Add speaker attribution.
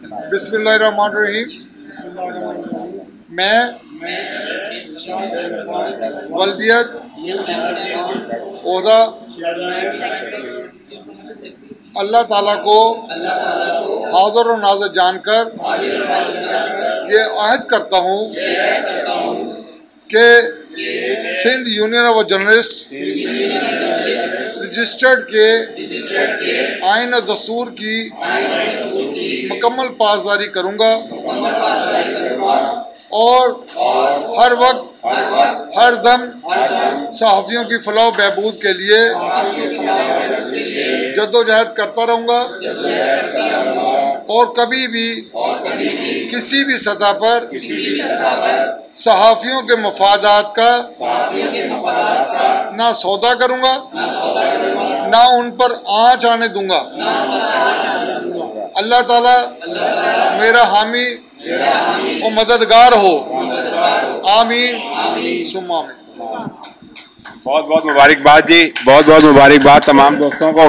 Speaker 1: बिस्मिल्लाहिर्रहमानिर्रहीम। मैं वल्दियत ओहदा अल्लाह ताला को हाज़िर और नाज़िर जानकर ये अहद करता हूँ कि Sindh union of journalist registered के आइन और दस्तूर की मुकम्मल पासदारी करूँगा और हर वक्त हर दम सहाफ़ियों की फलाह बहबूद के लिए जद्दोजहद करता रहूँगा और कभी भी किसी भी सतह पर सहाफ़ियों के मफादात का ना सौदा करूँगा ना उन पर आँच आने दूँगा। अल्लाह ताला मेरा हामी और मददगार हो। आमीन सुम्मा आमीन।
Speaker 2: बहुत बहुत मुबारकबाद जी, बहुत बहुत मुबारकबाद तमाम दोस्तों को।